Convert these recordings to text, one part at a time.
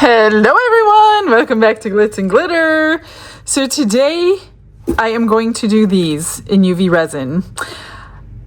Hello everyone, welcome back to Glitz and Glitter. So today I am going to do these in UV resin.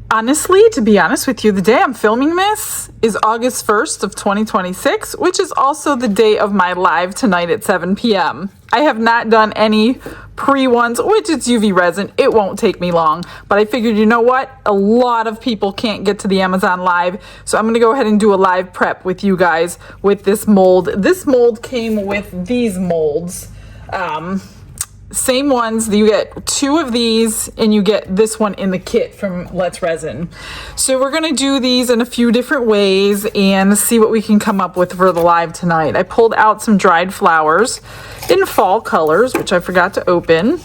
Honestly, to be honest with you, the day I'm filming this is August 1st of 2026, which is also the day of my live tonight at 7 p.m. I have not done any pre-ones, which is UV resin. It won't take me long, but I figured, you know what? A lot of people can't get to the Amazon live, so I'm gonna go ahead and do a live prep with you guys with this mold. This mold came with these molds. Same ones, you get 2 of these and you get this one in the kit from Let's Resin. So we're gonna do these in a few different ways and see what we can come up with for the live tonight. I pulled out some dried flowers in fall colors, which I forgot to open.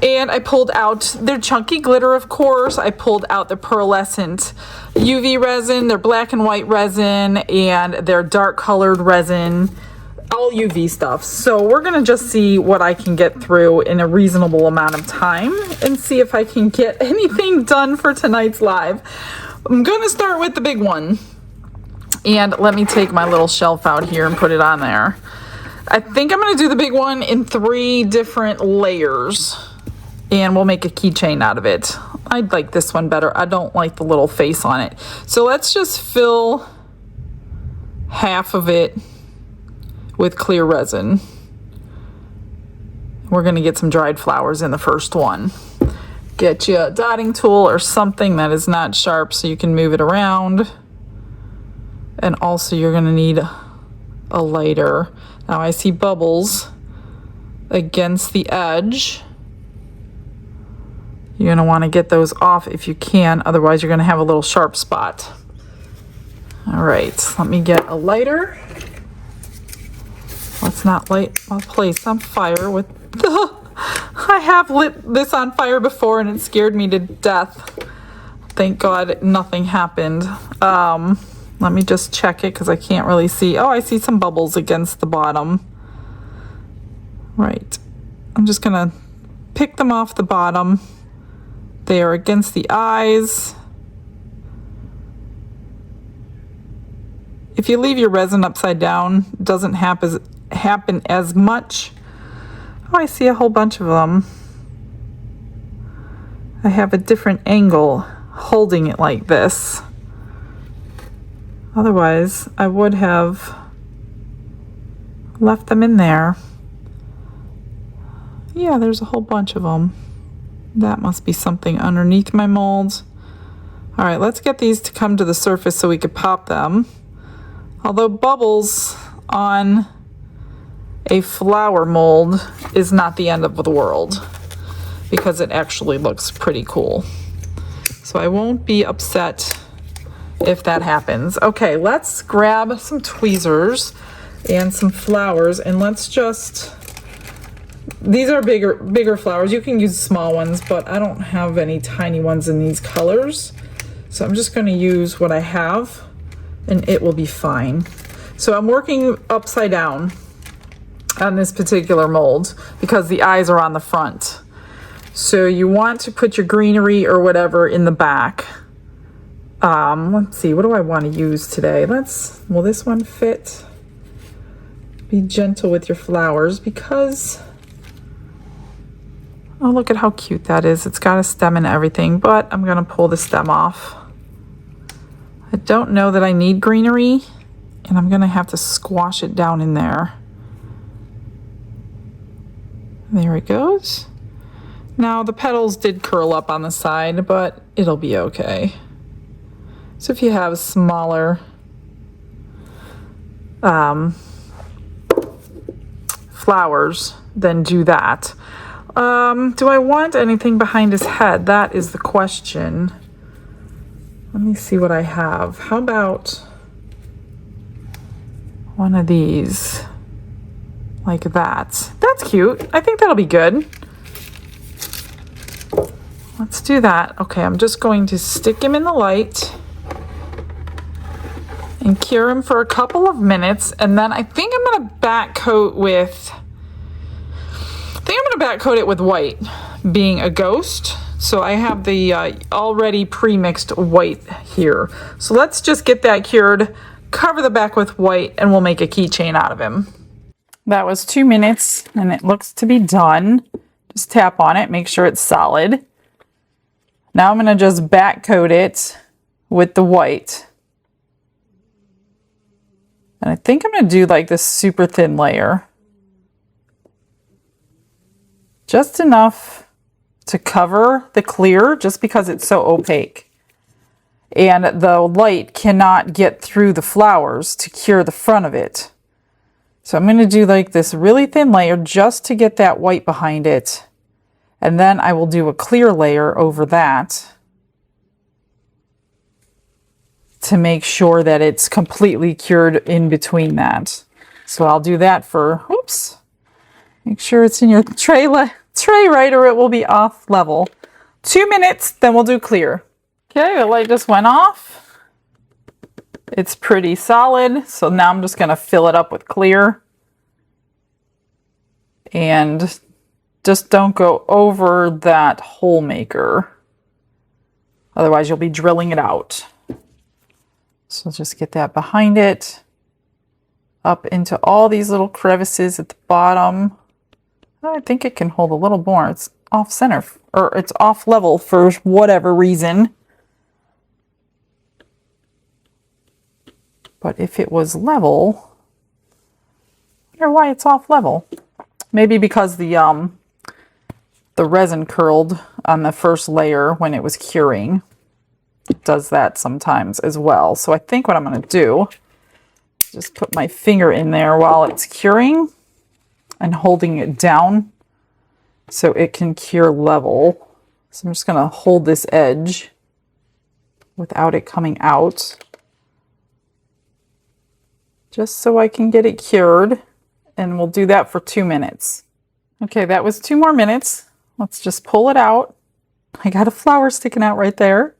And I pulled out their chunky glitter, of course. I pulled out the pearlescent UV resin, their black and white resin, and their dark colored resin. All UV stuff. So we're gonna just see what I can get through in a reasonable amount of time and see if I can get anything done for tonight's live. I'm gonna start with the big one. And let me take my little shelf out here and put it on there. I think I'm gonna do the big one in 3 different layers and we'll make a keychain out of it. I like this one better. I don't like the little face on it. So let's just fill half of it with clear resin. We're gonna get some dried flowers in the first one. Get you a dotting tool or something that is not sharp so you can move it around. And also you're gonna need a lighter. Now I see bubbles against the edge. You're gonna wanna get those off if you can, otherwise you're gonna have a little sharp spot. All right, let me get a lighter. Let's not light a place on fire with I have lit this on fire before and it scared me to death. Thank God nothing happened. Let me just check it because I can't really see. Oh, I see some bubbles against the bottom. Right. I'm just gonna pick them off the bottom. They are against the eyes. If you leave your resin upside down, it doesn't happen as much. Oh, I see a whole bunch of them. I have a different angle holding it like this. Otherwise, I would have left them in there. Yeah, there's a whole bunch of them. That must be something underneath my mold. All right, let's get these to come to the surface so we could pop them. Although bubbles on a flower mold is not the end of the world because it actually looks pretty cool. So I won't be upset if that happens. Okay, let's grab some tweezers and some flowers and let's just, these are bigger flowers. You can use small ones, but I don't have any tiny ones in these colors. So I'm just gonna use what I have and it will be fine. So I'm working upside down on this particular mold because the eyes are on the front. So you want to put your greenery or whatever in the back. Let's see, what do I want to use today? Will this one fit? Be gentle with your flowers because, oh, look at how cute that is. It's got a stem and everything, but I'm gonna pull the stem off. I don't know that I need greenery and I'm gonna have to squash it down in there. There it goes. Now the petals did curl up on the side, but it'll be okay. So if you have smaller flowers, then do that. Do I want anything behind his head? That is the question. Let me see what I have. How about one of these? Like that. That's cute. I think that'll be good. Let's do that. Okay, I'm just going to stick him in the light and cure him for a couple of minutes, and then I think I'm gonna back coat it with white, being a ghost. So I have the already pre-mixed white here. So let's just get that cured, cover the back with white, and we'll make a keychain out of him. That was 2 minutes and it looks to be done. Just tap on it, make sure it's solid. Now I'm going to just back coat it with the white. And I think I'm going to do like this super thin layer. Just enough to cover the clear, just because it's so opaque. And the light cannot get through the flowers to cure the front of it. So I'm going to do like this really thin layer just to get that white behind it. And then I will do a clear layer over that to make sure that it's completely cured in between that. So I'll do that for, oops, make sure it's in your tray right, or it will be off level. 2 minutes, then we'll do clear. Okay, the light just went off. It's pretty solid, so now I'm just going to fill it up with clear. And just don't go over that hole maker. Otherwise, you'll be drilling it out. So just get that behind it. Up into all these little crevices at the bottom. I think it can hold a little more. It's off center, or it's off level for whatever reason. But if it was level, I wonder why it's off level. Maybe because the resin curled on the first layer when it was curing. It does that sometimes as well. So I think what I'm going to do is just put my finger in there while it's curing and holding it down so it can cure level. So I'm just going to hold this edge without it coming out, just so I can get it cured, and we'll do that for 2 minutes. Okay, that was 2 more minutes. Let's just pull it out. I got a flower sticking out right there.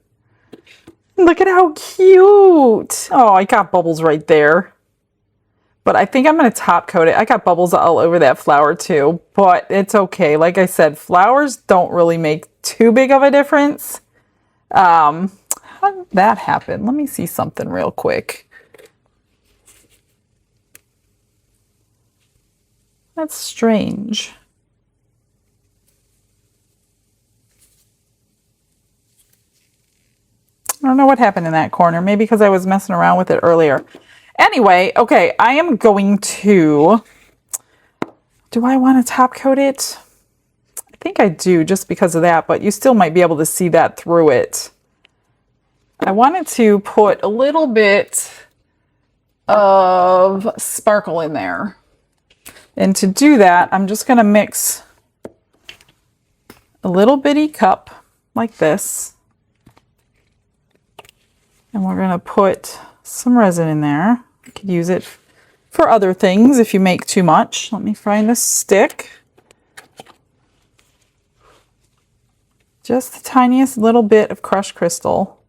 Look at how cute. Oh, I got bubbles right there. But I think I'm going to top coat it. I got bubbles all over that flower too, but it's okay. Like I said, flowers don't really make too big of a difference. How did that happen? Let me see something real quick. That's strange. I don't know what happened in that corner. Maybe because I was messing around with it earlier. Anyway, okay, I am going to... Do I want to top coat it? I think I do, just because of that, but you still might be able to see that through it. I wanted to put a little bit of sparkle in there. And to do that, I'm just going to mix a little bitty cup like this. And we're going to put some resin in there. You could use it for other things if you make too much. Let me find a stick. Just the tiniest little bit of crushed crystal,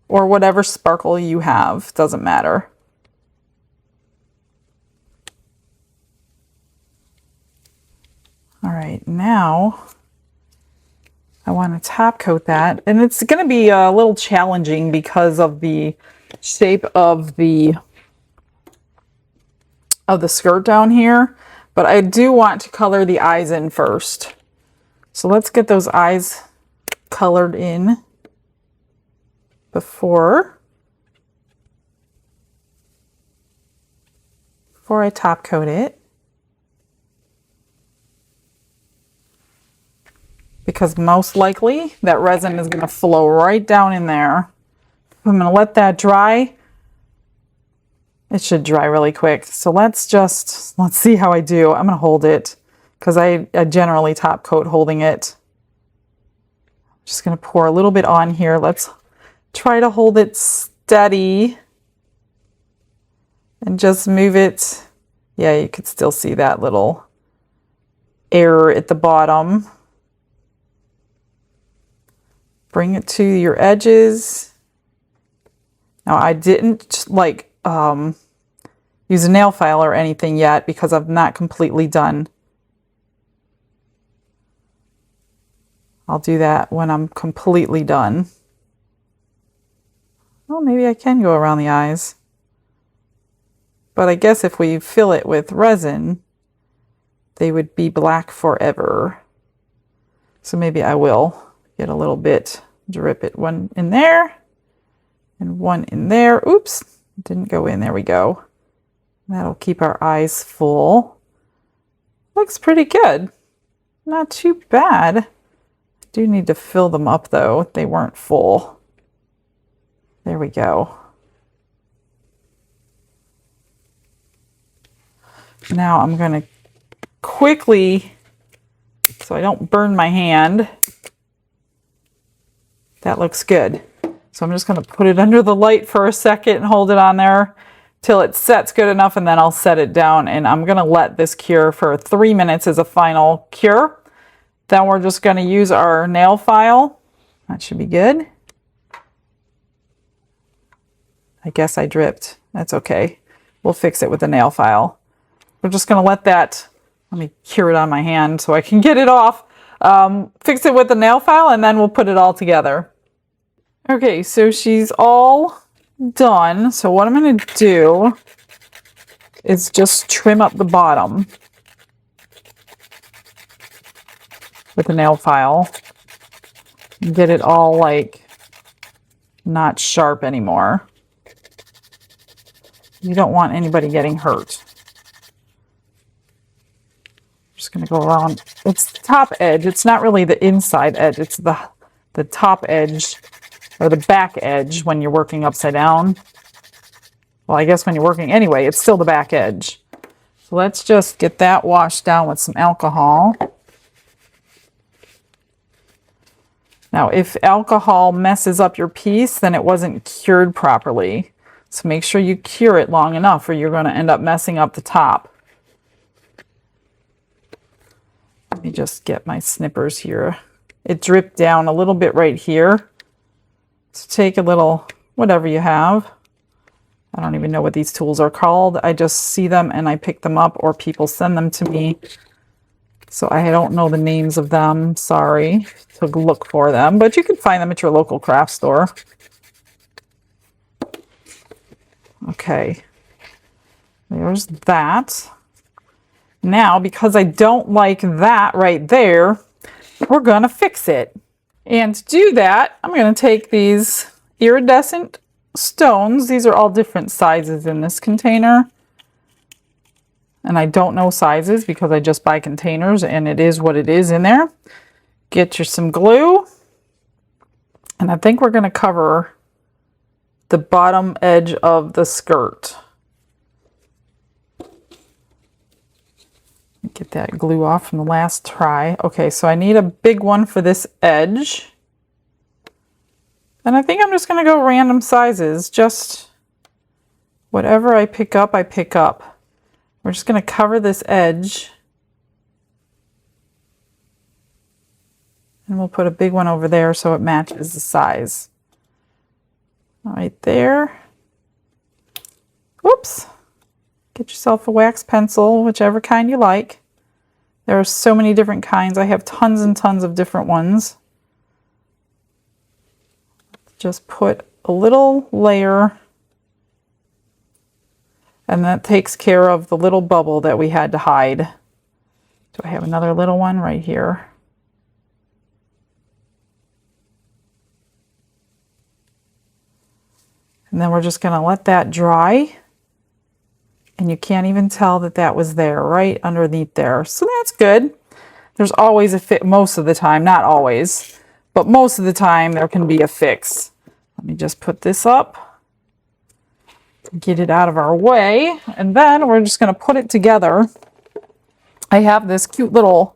or whatever sparkle you have, doesn't matter. All right, now I want to top coat that, and it's going to be a little challenging because of the shape of the skirt down here, but I do want to color the eyes in first. So let's get those eyes colored in before I top coat it. Because most likely that resin is going to flow right down in there. I'm going to let that dry. It should dry really quick. So let's see how I do. I'm going to hold it because I generally top coat holding it. I'm just going to pour a little bit on here. Let's try to hold it steady and just move it. Yeah, you could still see that little error at the bottom. Bring it to your edges. Now I didn't use a nail file or anything yet because I'm not completely done. I'll do that when I'm completely done. Well, maybe I can go around the eyes. But I guess if we fill it with resin, they would be black forever. So maybe I will get a little bit, drip it one in there and one in there. Oops, didn't go in. There we go. That'll keep our eyes full. Looks pretty good. Not too bad. I do need to fill them up though. They weren't full. There we go. Now I'm going to quickly, so I don't burn my hand. That looks good. So I'm just going to put it under the light for a second and hold it on there till it sets good enough, and then I'll set it down, and I'm going to let this cure for 3 minutes as a final cure. Then we're just going to use our nail file. That should be good. I guess I dripped. That's okay. We'll fix it with the nail file. We're just going to let that, let me cure it on my hand so I can get it off. Fix it with the nail file, and then we'll put it all together. Okay, so she's all done. So what I'm going to do is just trim up the bottom with the nail file and get it all like not sharp anymore. You don't want anybody getting hurt. Just going to go around. It's the top edge. It's not really the inside edge. It's the top edge or the back edge when you're working upside down. Well, I guess when you're working anyway, it's still the back edge. So let's just get that washed down with some alcohol. Now, if alcohol messes up your piece, then it wasn't cured properly. So make sure you cure it long enough or you're going to end up messing up the top. Let me just get my snippers here. It dripped down a little bit right here. So take a little, whatever you have. I don't even know what these tools are called. I just see them and I pick them up, or people send them to me. So I don't know the names of them. Sorry to look for them, but you can find them at your local craft store. Okay, there's that. Now, because I don't like that right there, we're gonna fix it. And to do that, I'm gonna take these iridescent stones. These are all different sizes in this container. And I don't know sizes because I just buy containers and it is what it is in there. Get you some glue. And I think we're gonna cover the bottom edge of the skirt. Get that glue off from the last try. Okay, so I need a big one for this edge. And I think I'm just going to go random sizes. Just whatever I pick up, I pick up. We're just going to cover this edge. And we'll put a big one over there so it matches the size. Right there. Whoops. Get yourself a wax pencil, whichever kind you like. There are so many different kinds. I have tons and tons of different ones. Just put a little layer, and that takes care of the little bubble that we had to hide. Do I have another little one right here? And then we're just going to let that dry. And you can't even tell that that was there, right underneath there. So that's good. There's always a fix, most of the time, not always, but most of the time there can be a fix. Let me just put this up, get it out of our way, and then we're just going to put it together. I have this cute little,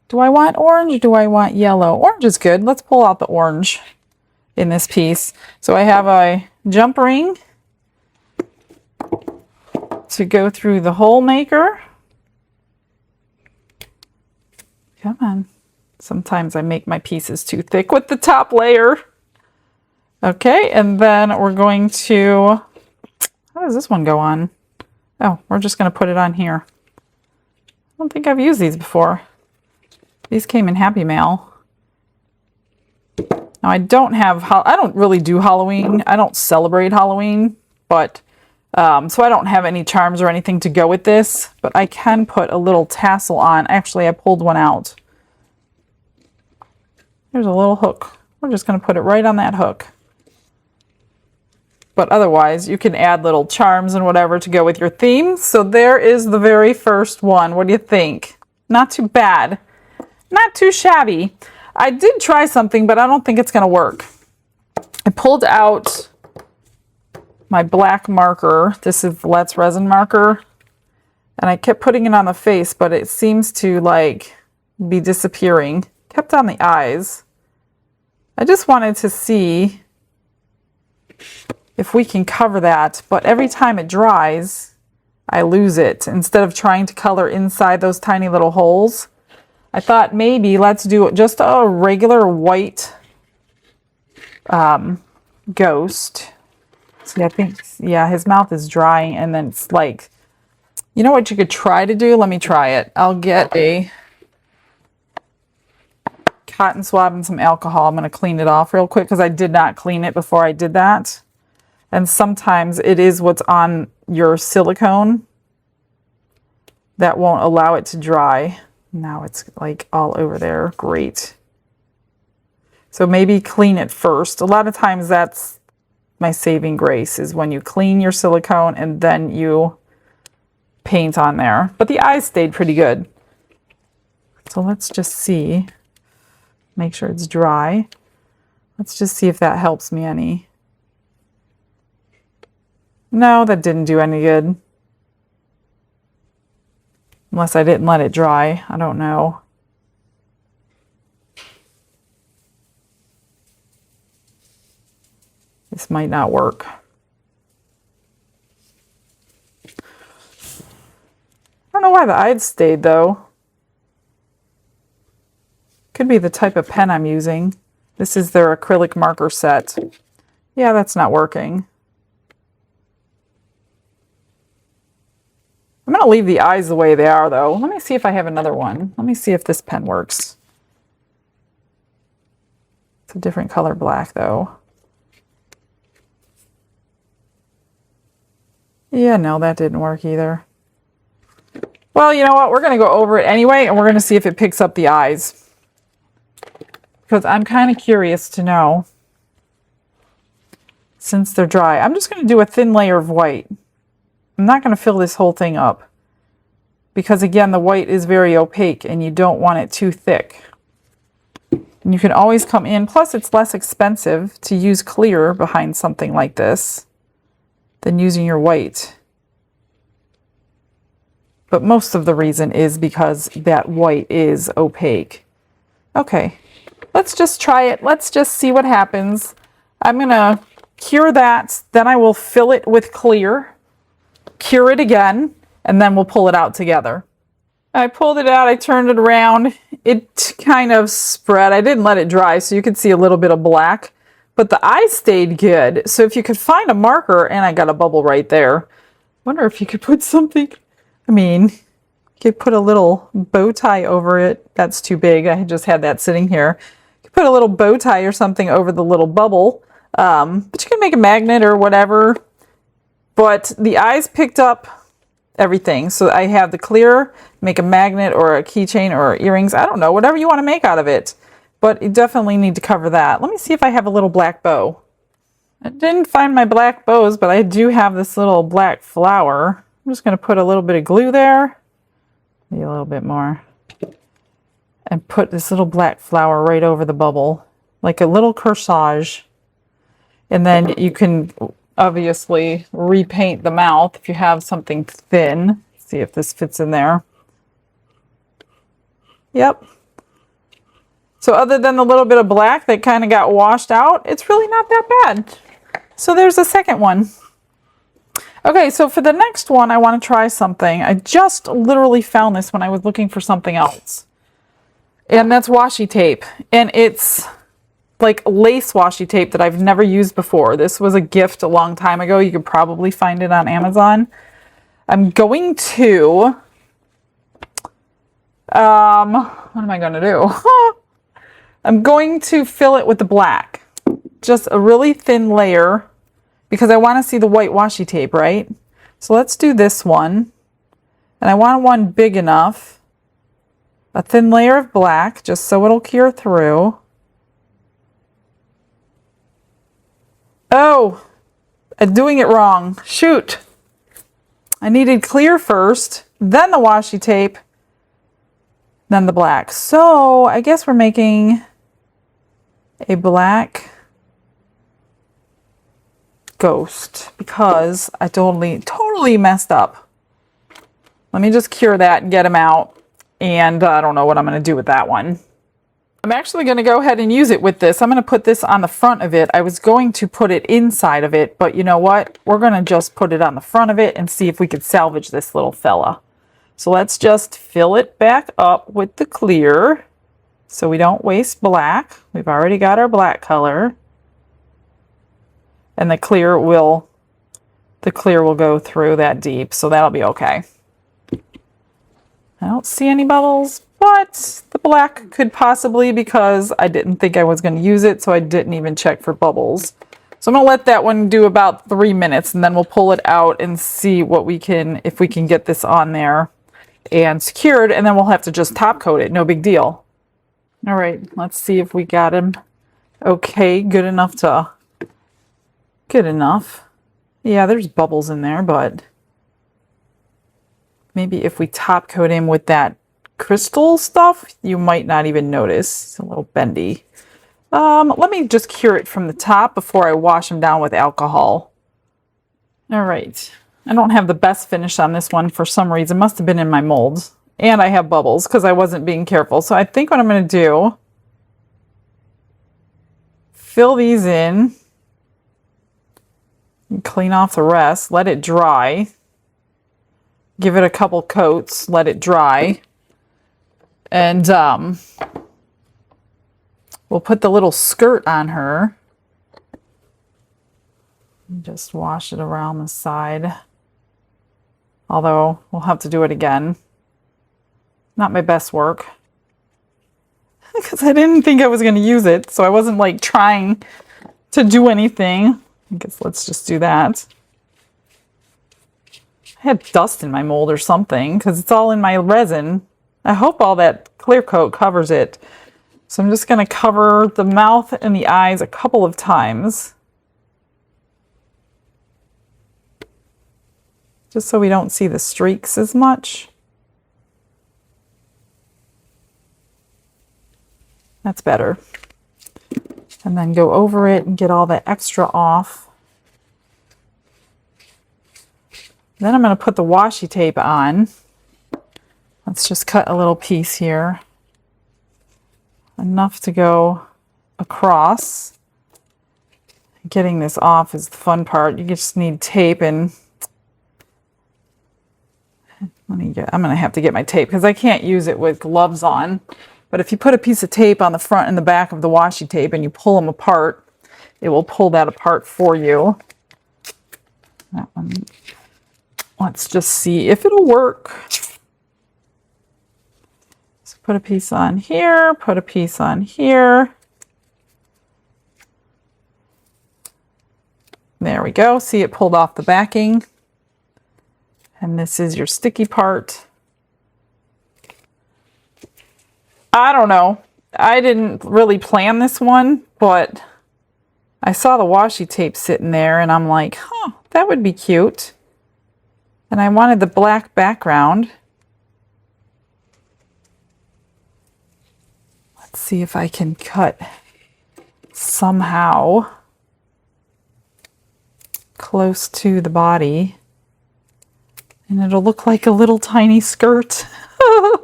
do I want orange or do I want yellow? Orange is good. Let's pull out the orange in this piece. So I have a jump ring to go through the hole maker. Come on. Sometimes I make my pieces too thick with the top layer. Okay, and then we're going to, how does this one go on? Oh, we're just going to put it on here. I don't think I've used these before. These came in Happy Mail. Now I don't really do Halloween. I don't celebrate Halloween, but So I don't have any charms or anything to go with this, but I can put a little tassel on. Actually, I pulled one out. There's a little hook. We're just going to put it right on that hook. But otherwise, you can add little charms and whatever to go with your theme. So there is the very first one. What do you think? Not too bad. Not too shabby. I did try something, but I don't think it's going to work. I pulled out my black marker. This is Let's Resin marker. And I kept putting it on the face, but it seems to like be disappearing. Kept on the eyes. I just wanted to see if we can cover that, but every time it dries, I lose it. Instead of trying to color inside those tiny little holes, I thought maybe let's do just a regular white ghost. See, I think, yeah, his mouth is drying, and then it's like, you know what you could try to do? Let me try it. I'll get a cotton swab and some alcohol. I'm going to clean it off real quick because I did not clean it before I did that. And sometimes it is what's on your silicone that won't allow it to dry. Now it's like all over there. Great. So maybe clean it first. A lot of times that's my saving grace, is when you clean your silicone and then you paint on there. But the eyes stayed pretty good. So let's just see. Make sure it's dry. Let's just see if that helps me any. No, that didn't do any good. Unless I didn't let it dry. I don't know. This might not work. I don't know why the eyes stayed though. Could be the type of pen I'm using. This is their acrylic marker set. Yeah, that's not working. I'm going to leave the eyes the way they are, though. Let me see if I have another one. Let me see if this pen works. It's a different color black, though. Yeah, no, that didn't work either. Well, you know what? We're going to go over it anyway, and we're going to see if it picks up the eyes. Because I'm kind of curious to know, since they're dry. I'm just going to do a thin layer of white. I'm not going to fill this whole thing up because, again, the white is very opaque and you don't want it too thick. And you can always come in, plus it's less expensive to use clear behind something like this than using your white. But most of the reason is because that white is opaque. Okay, let's just try it. Let's just see what happens. I'm going to cure that, then I will fill it with clear. Cure it again, and then we'll pull it out together. I pulled it out, I turned it around. It kind of spread. I didn't let it dry, so you could see a little bit of black, but the eyes stayed good. So if you could find a marker, and I got a bubble right there. Wonder if you could put something, I mean, you could put a little bow tie over it. That's too big. I just had that sitting here. You could put a little bow tie or something over the little bubble, but you can make a magnet or whatever. But the eyes picked up everything. So I have the clear, make a magnet or a keychain or earrings. I don't know, whatever you want to make out of it. But you definitely need to cover that. Let me see if I have a little black bow. I didn't find my black bows, but I do have this little black flower. I'm just going to put a little bit of glue there. Maybe a little bit more. And put this little black flower right over the bubble. Like a little corsage. And then you can obviously repaint the mouth if you have something thin. See if this fits in there. Yep. So other than the little bit of black that kind of got washed out, it's really not that bad. So there's the second one. Okay, so for the next one, I want to try something. I just literally found this when I was looking for something else. And that's washi tape. And it's like lace washi tape that I've never used before. This was a gift a long time ago. You could probably find it on Amazon. I'm going to, what am I going to do? I'm going to fill it with the black. Just a really thin layer because I want to see the white washi tape, right? So let's do this one. And I want one big enough. A thin layer of black, just so it'll cure through. Oh, I'm doing it wrong. Shoot. I needed clear first, then the washi tape, then the black. So I guess we're making a black ghost because I totally messed up. Let me just cure that and get him out. And I don't know what I'm going to do with that one. I'm actually going to go ahead and use it with this. I'm going to put this on the front of it. I was going to put it inside of it, but you know what? We're going to just put it on the front of it and see if we could salvage this little fella. So let's just fill it back up with the clear so we don't waste black. We've already got our black color. And the clear will go through that deep, so that'll be okay. I don't see any bubbles, but the black could possibly, because I didn't think I was going to use it, so I didn't even check for bubbles. So I'm going to let that one do about 3 minutes, and then we'll pull it out and see what we can, if we can get this on there and secured, and then we'll have to just top coat it. No big deal. All right, let's see if we got him. Okay, good enough. Yeah, there's bubbles in there, but maybe if we top coat him with that crystal stuff, you might not even notice. It's a little bendy. Let me just cure it from the top before I wash him down with alcohol. All right. I don't have the best finish on this one for some reason. It must have been in my molds. And I have bubbles because I wasn't being careful. So I think what I'm going to do, fill these in, and clean off the rest, let it dry. Give it a couple coats, let it dry. And we'll put the little skirt on her. Just wash it around the side. Although we'll have to do it again. Not my best work. Because I didn't think I was going to use it. So I wasn't like trying to do anything. I guess let's just do that. I had dust in my mold or something because it's all in my resin. I hope all that clear coat covers it. So I'm just going to cover the mouth and the eyes a couple of times. Just so we don't see the streaks as much. That's better. And then go over it and get all the extra off. Then I'm going to put the washi tape on. Let's just cut a little piece here. Enough to go across. Getting this off is the fun part. You just need tape and I'm going to have to get my tape because I can't use it with gloves on. But if you put a piece of tape on the front and the back of the washi tape and you pull them apart, it will pull that apart for you. That one. Let's just see if it'll work. So put a piece on here, put a piece on here. There we go. See, it pulled off the backing. And this is your sticky part. I don't know. I didn't really plan this one, but I saw the washi tape sitting there and I'm like, huh, that would be cute. And I wanted the black background. Let's see if I can cut somehow close to the body. And it'll look like a little tiny skirt. I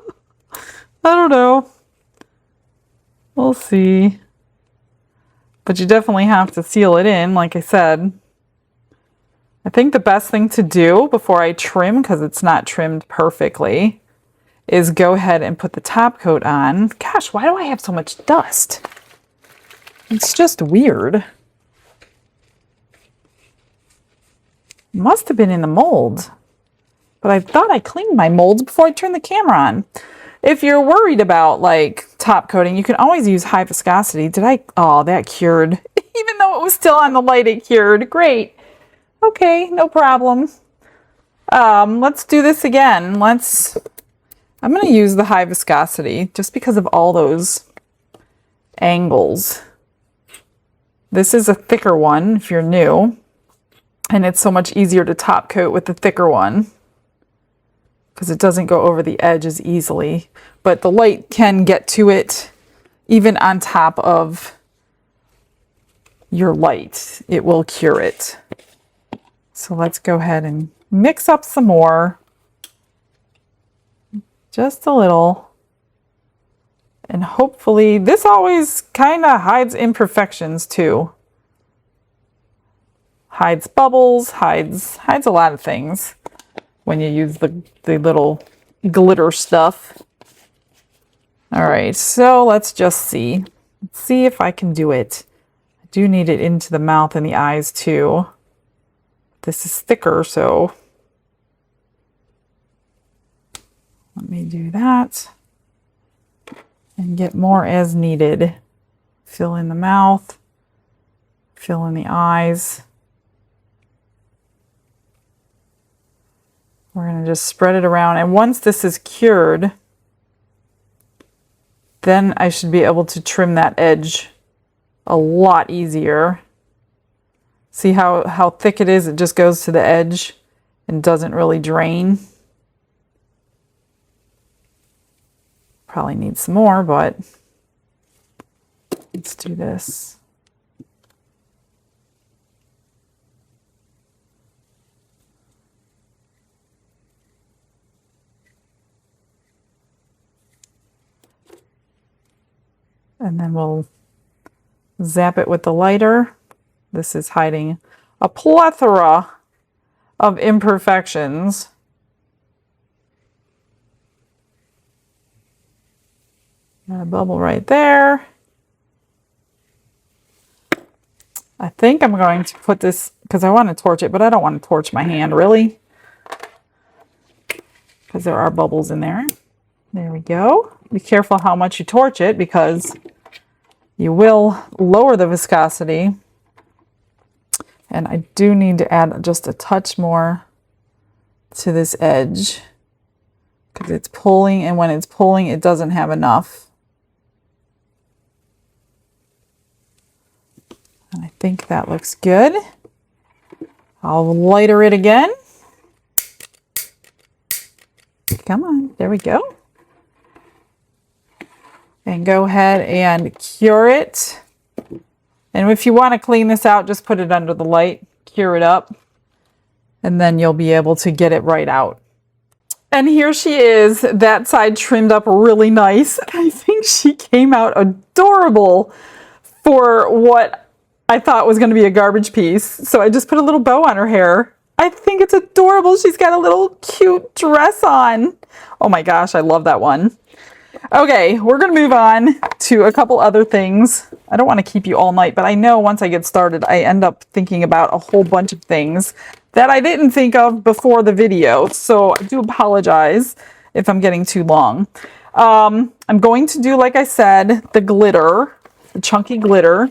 don't know. We'll see. But you definitely have to seal it in, like I said. I think the best thing to do before I trim, because it's not trimmed perfectly, is go ahead and put the top coat on. Gosh, why do I have so much dust? It's just weird. It must have been in the mold. But I thought I cleaned my molds before I turned the camera on. If you're worried about like top coating, you can always use high viscosity. Oh, that cured. Even though it was still on the light, it cured. Great. Okay, no problem. Let's do this again. I'm going to use the high viscosity just because of all those angles. This is a thicker one if you're new, and it's so much easier to top coat with the thicker one because it doesn't go over the edge as easily. But the light can get to it even on top of your light. It will cure it. So let's go ahead and mix up some more. Just a little. And hopefully, this always kind of hides imperfections too. Hides bubbles, hides a lot of things when you use the little glitter stuff. All right, so let's just see. Let's see if I can do it. I do need it into the mouth and the eyes too. This is thicker, so let me do that. And get more as needed. Fill in the mouth, fill in the eyes. We're going to just spread it around. And once this is cured, then I should be able to trim that edge a lot easier. See how thick it is? It just goes to the edge and doesn't really drain. Probably need some more, but let's do this. And then we'll zap it with the lighter. This is hiding a plethora of imperfections. Got a bubble right there. I think I'm going to put this, because I want to torch it, but I don't want to torch my hand, really. Because there are bubbles in there. There we go. Be careful how much you torch it, because you will lower the viscosity. And I do need to add just a touch more to this edge, because it's pulling, and when it's pulling, it doesn't have enough. And I think that looks good. I'll lighter it again. Come on, there we go. And go ahead and cure it. And if you want to clean this out, just put it under the light, cure it up, and then you'll be able to get it right out. And here she is, that side trimmed up really nice. I think she came out adorable for what I thought was going to be a garbage piece. So I just put a little bow on her hair. I think it's adorable. She's got a little cute dress on. Oh my gosh, I love that one. Okay, we're going to move on to a couple other things. I don't want to keep you all night, but I know once I get started, I end up thinking about a whole bunch of things that I didn't think of before the video. So I do apologize if I'm getting too long. I'm going to do, like I said, the glitter, the chunky glitter,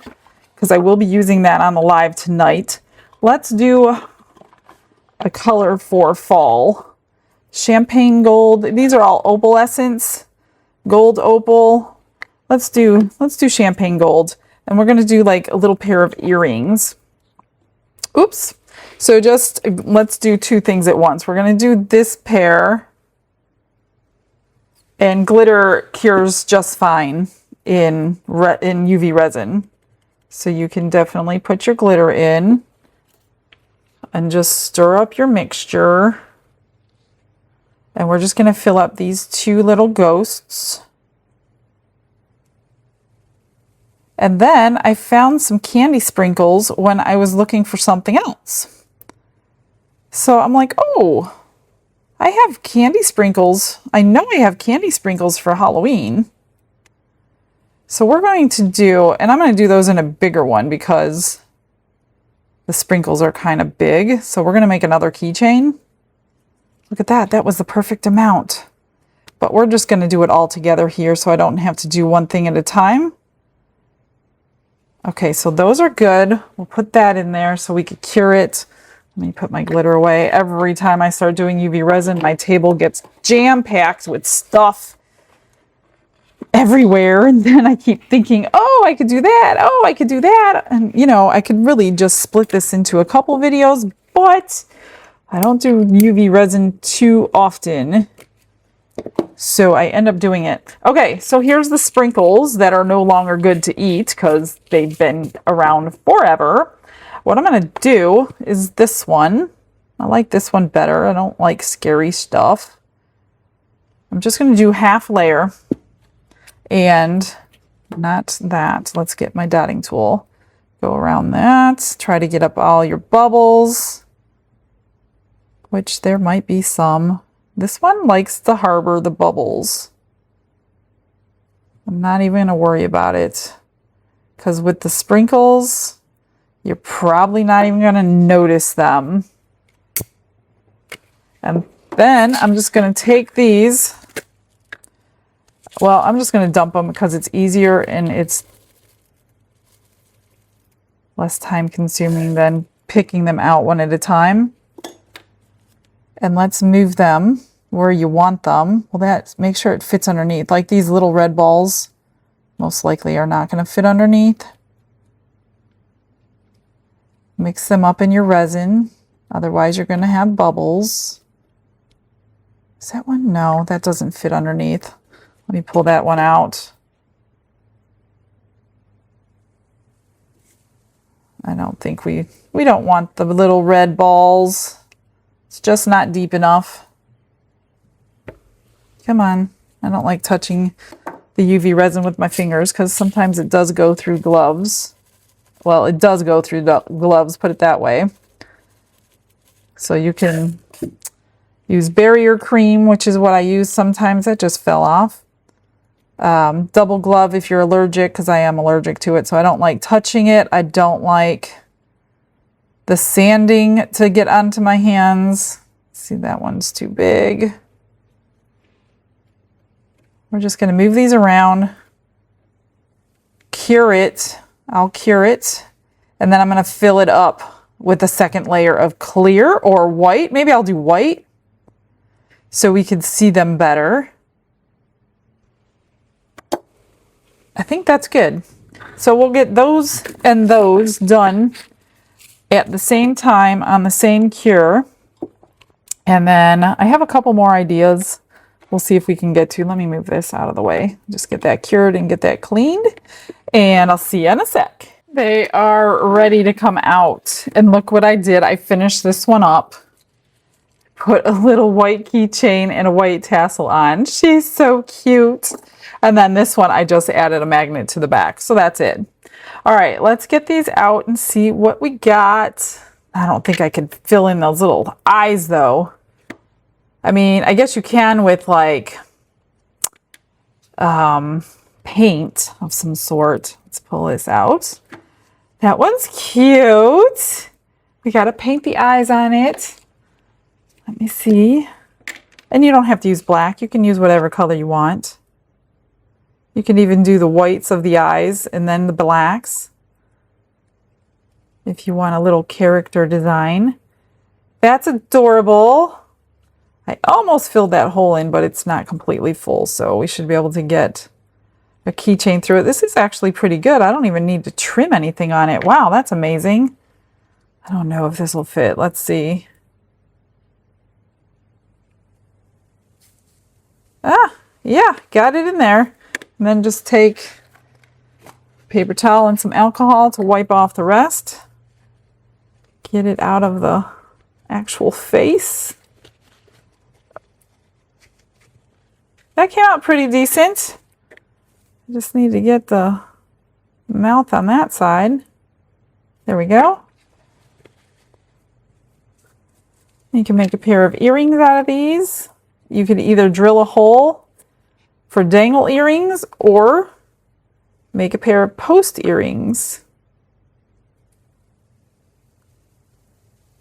because I will be using that on the live tonight. Let's do a color for fall. Champagne gold. These are all opalescence. Gold opal. Let's do champagne gold. And we're going to do like a little pair of earrings. Oops. So just let's do two things at once. We're going to do this pair. And glitter cures just fine in UV resin. So you can definitely put your glitter in and just stir up your mixture. And we're just going to fill up these two little ghosts. And then I found some candy sprinkles when I was looking for something else. So I'm like, oh, I have candy sprinkles. I know I have candy sprinkles for Halloween. So we're going to do, and I'm going to do those in a bigger one because the sprinkles are kind of big. So we're going to make another keychain. Look at that. That was the perfect amount. But we're just going to do it all together here so I don't have to do one thing at a time. Okay, so those are good. We'll put that in there so we could cure it. Let me put my glitter away. Every time I start doing UV resin, my table gets jam-packed with stuff everywhere. And then I keep thinking, oh, I could do that. Oh, I could do that. And, you know, I could really just split this into a couple videos, but I don't do UV resin too often. So I end up doing it. Okay, so here's the sprinkles that are no longer good to eat because they've been around forever. What I'm going to do is this one. I like this one better. I don't like scary stuff. I'm just going to do half layer and not that. Let's get my dotting tool. Go around that. Try to get up all your bubbles, which there might be some. This one likes to harbor the bubbles. I'm not even going to worry about it because with the sprinkles, you're probably not even going to notice them. And then I'm just going to take these. Well, I'm just going to dump them because it's easier and it's less time consuming than picking them out one at a time. And let's move them where you want them. Well, make sure it fits underneath. Like these little red balls most likely are not going to fit underneath. Mix them up in your resin. Otherwise, you're going to have bubbles. Is that one? No, that doesn't fit underneath. Let me pull that one out. I don't think we don't want the little red balls. It's just not deep enough. Come on. I don't like touching the UV resin with my fingers because sometimes it does go through gloves. Well, it does go through the gloves, put it that way. So you can use barrier cream, which is what I use sometimes. That just fell off. Double glove if you're allergic, because I am allergic to it. So I don't like touching it. I don't like the sanding to get onto my hands. See, that one's too big. We're just going to move these around, cure it. I'll cure it, and then I'm going to fill it up with a second layer of clear or white. Maybe I'll do white so we can see them better. I think that's good. So we'll get those and those done at the same time on the same cure. And then I have a couple more ideas. We'll see if we can get to. Let me move this out of the way. Just get that cured and get that cleaned. And I'll see you in a sec. They are ready to come out. And look what I did. I finished this one up. Put a little white keychain and a white tassel on. She's so cute. And then this one, I just added a magnet to the back. So that's it. All right, let's get these out and see what we got. I don't think I could fill in those little eyes though. I mean, I guess you can with like paint of some sort. Let's pull this out. That one's cute. We got to paint the eyes on it. Let me see. And you don't have to use black. You can use whatever color you want. You can even do the whites of the eyes and then the blacks if you want a little character design. That's adorable. I almost filled that hole in, but it's not completely full, so we should be able to get a keychain through it. This is actually pretty good. I don't even need to trim anything on it. Wow, that's amazing. I don't know if this will fit. Let's see. Ah, yeah, got it in there. And then just take paper towel and some alcohol to wipe off the rest. Get it out of the actual face. That came out pretty decent. I just need to get the mouth on that side. There we go. You can make a pair of earrings out of these. You could either drill a hole for dangle earrings or make a pair of post earrings.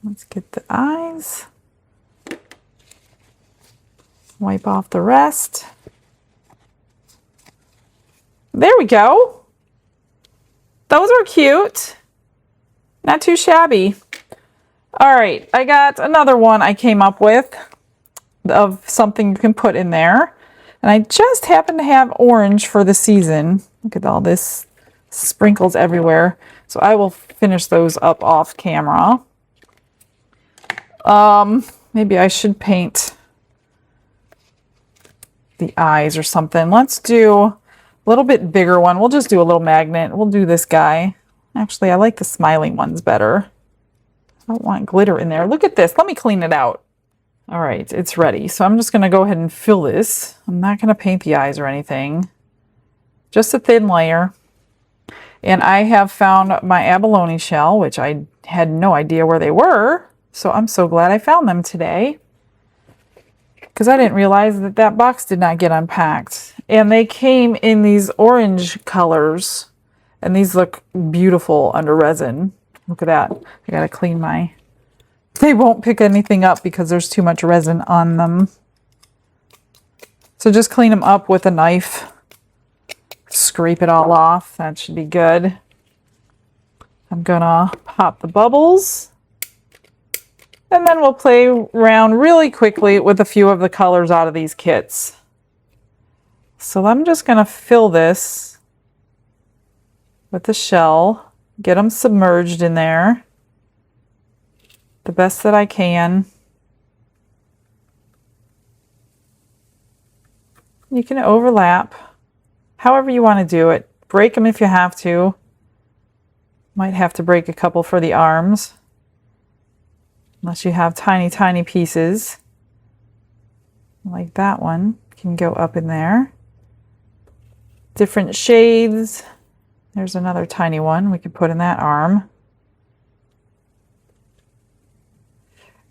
Let's get the eyes. Wipe off the rest. There we go. Those are cute. Not too shabby. All right, I got another one I came up with of something you can put in there. And I just happen to have orange for the season. Look at all this sprinkles everywhere. So I will finish those up off camera. Maybe I should paint the eyes or something. Let's do a little bit bigger one. We'll just do a little magnet. We'll do this guy. Actually, I like the smiling ones better. I don't want glitter in there. Look at this. Let me clean it out. All right, it's ready. So I'm just going to go ahead and fill this. I'm not going to paint the eyes or anything. Just a thin layer. And I have found my abalone shell, which I had no idea where they were. So I'm so glad I found them today, because I didn't realize that that box did not get unpacked. And they came in these orange colors. And these look beautiful under resin. Look at that. I got to clean my... They won't pick anything up because there's too much resin on them. So just clean them up with a knife. Scrape it all off. That should be good. I'm gonna pop the bubbles. And then we'll play around really quickly with a few of the colors out of these kits. So I'm just gonna fill this with the shell. Get them submerged in there the best that I can. You can overlap however you want to do it. Break them if you have to. Might have to break a couple for the arms, unless you have tiny, tiny pieces. Like that one can go up in there. Different shades. There's another tiny one we could put in that arm.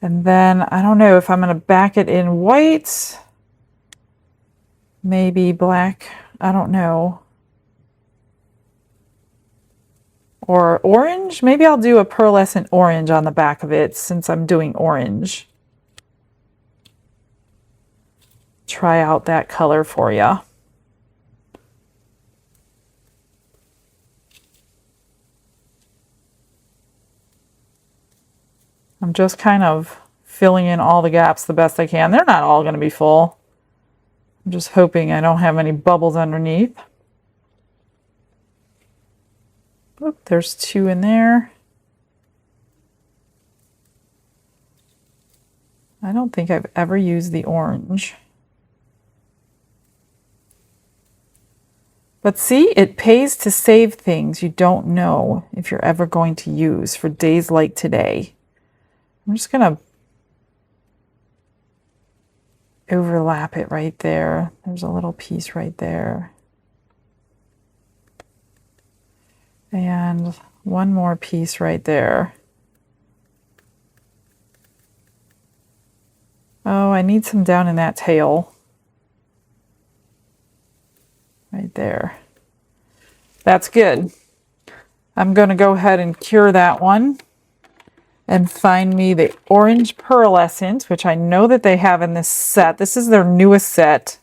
And then I don't know if I'm going to back it in white, maybe black, I don't know. Or orange. Maybe I'll do a pearlescent orange on the back of it since I'm doing orange. Try out that color for you. I'm just kind of filling in all the gaps the best I can. They're not all going to be full. I'm just hoping I don't have any bubbles underneath. Oop, there's two in there. I don't think I've ever used the orange. But see, it pays to save things you don't know if you're ever going to use for days like today. I'm just going to overlap it right there. There's a little piece right there. And one more piece right there. Oh, I need some down in that tail. Right there. That's good. I'm going to go ahead and cure that one. And find me the orange pearlescent, which I know that they have in this set. This is their newest set.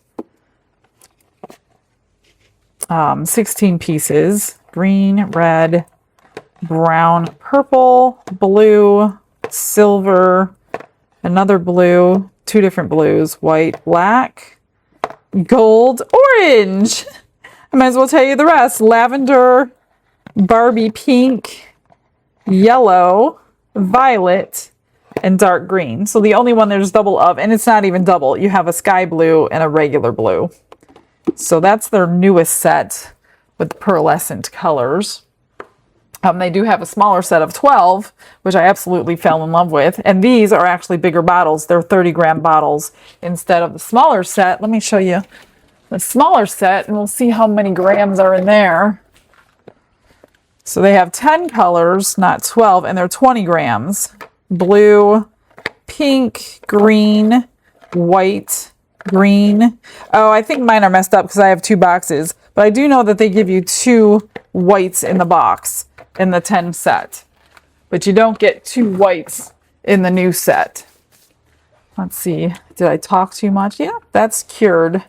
16 pieces. Green, red, brown, purple, blue, silver, another blue, two different blues, white, black, gold, orange. I might as well tell you the rest. Lavender, Barbie pink, yellow, violet, and dark green. So the only one there's double of, and it's not even double. You have a sky blue and a regular blue. So that's their newest set with the pearlescent colors. They do have a smaller set of 12, which I absolutely fell in love with. And these are actually bigger bottles. They're 30-gram bottles instead of the smaller set. Let me show you the smaller set, and we'll see how many grams are in there. So they have 10 colors, not 12, and they're 20 grams. Blue, pink, green, white, green. Oh, I think mine are messed up because I have two boxes. But I do know that they give you two whites in the box in the 10 set. But you don't get two whites in the new set. Let's see. Did I talk too much? Yeah, that's cured.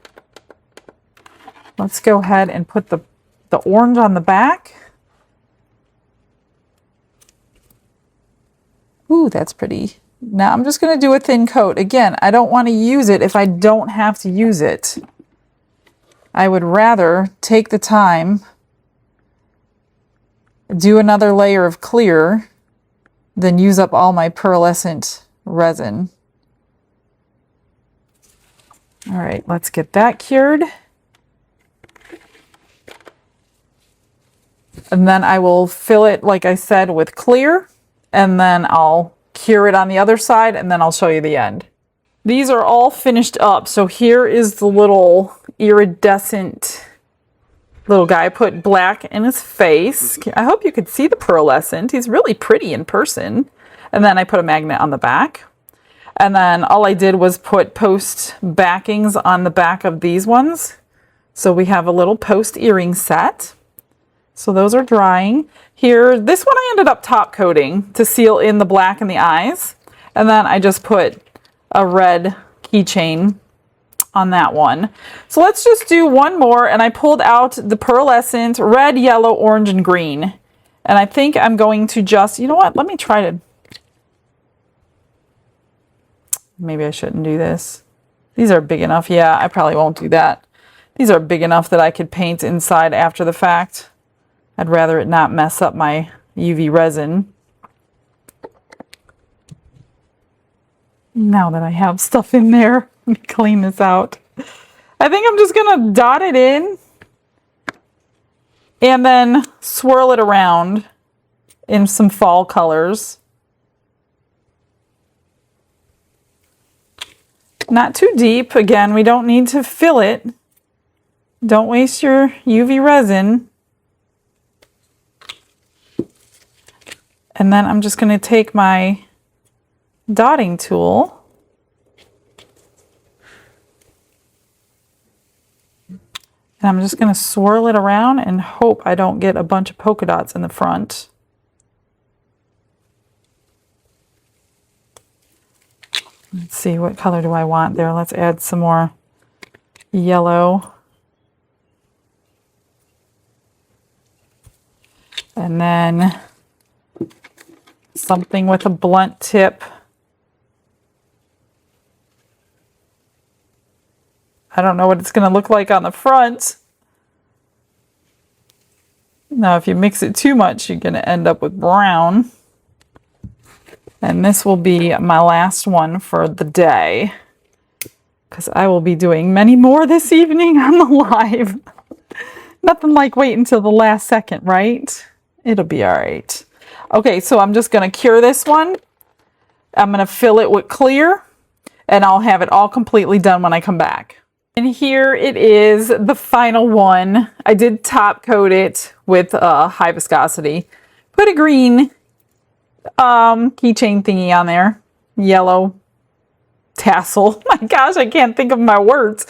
Let's go ahead and put the orange on the back. Ooh, that's pretty. Now I'm just going to do a thin coat. Again, I don't want to use it if I don't have to use it. I would rather take the time, do another layer of clear, than use up all my pearlescent resin. All right, let's get that cured. And then I will fill it, like I said, with clear, and then I'll cure it on the other side, and then I'll show you the end. These are all finished up. So here is the little iridescent little guy. I put black in his face. I hope you could see the pearlescent. He's really pretty in person. And then I put a magnet on the back. And then all I did was put post backings on the back of these ones. So we have a little post earring set. So those are drying. Here, this one I ended up top coating to seal in the black in the eyes. And then I just put a red keychain on that one. So let's just do one more, and I pulled out the pearlescent red, yellow, orange, and green. And I think I'm going to just, you know what, let me try to, maybe I shouldn't do this. These are big enough. Yeah, I probably won't do that. These are big enough that I could paint inside after the fact. I'd rather it not mess up my UV resin. Now that I have stuff in there, let me clean this out. I think I'm just going to dot it in and then swirl it around in some fall colors. Not too deep. Again, we don't need to fill it. Don't waste your UV resin. And then I'm just going to take my dotting tool and I'm just going to swirl it around and hope I don't get a bunch of polka dots in the front. Let's see, what color do I want there? Let's add some more yellow. And then something with a blunt tip. I don't know what it's going to look like on the front. Now, if you mix it too much, you're going to end up with brown. And this will be my last one for the day, because I will be doing many more this evening on the live. Nothing like wait until the last second, right? It'll be all right. Okay, so I'm just going to cure this one. I'm going to fill it with clear, and I'll have it all completely done when I come back. And here it is, the final one. I did top coat it with high viscosity. Put a green keychain thingy on there. Yellow tassel. My gosh, I can't think of my words.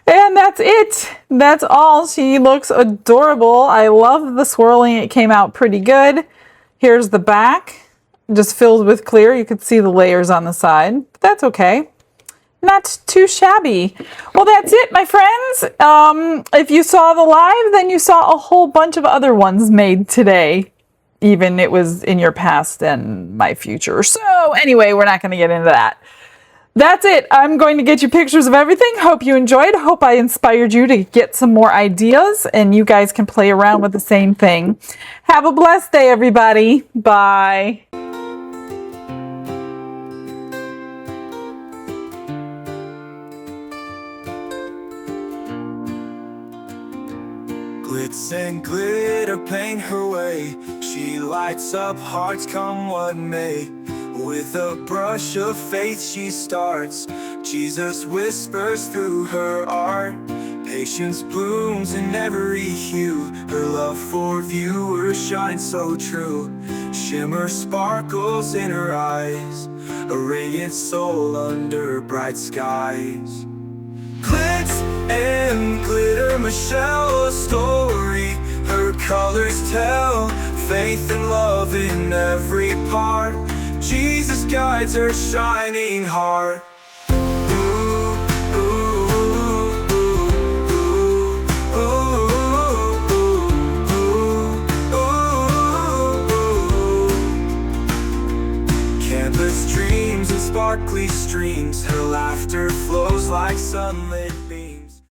And that's it. That's all. She looks adorable. I love the swirling. It came out pretty good. Here's the back. Just filled with clear. You could see the layers on the side. But that's okay. Not too shabby. Well, that's it, my friends. If you saw the live, then you saw a whole bunch of other ones made today. Even it was in your past and my future. So anyway, we're not going to get into that. That's it. I'm going to get you pictures of everything. Hope you enjoyed. Hope I inspired you to get some more ideas and you guys can play around with the same thing. Have a blessed day, everybody. Bye. Glitz and glitter paint her way. She lights up hearts come what may. With a brush of faith she starts. Jesus whispers through her art. Patience blooms in every hue. Her love for viewers shines so true. Shimmer sparkles in her eyes. A radiant soul under bright skies. Glitz and glitter, Michelle, a story. Her colors tell faith and love in every part. Jesus guides her shining heart.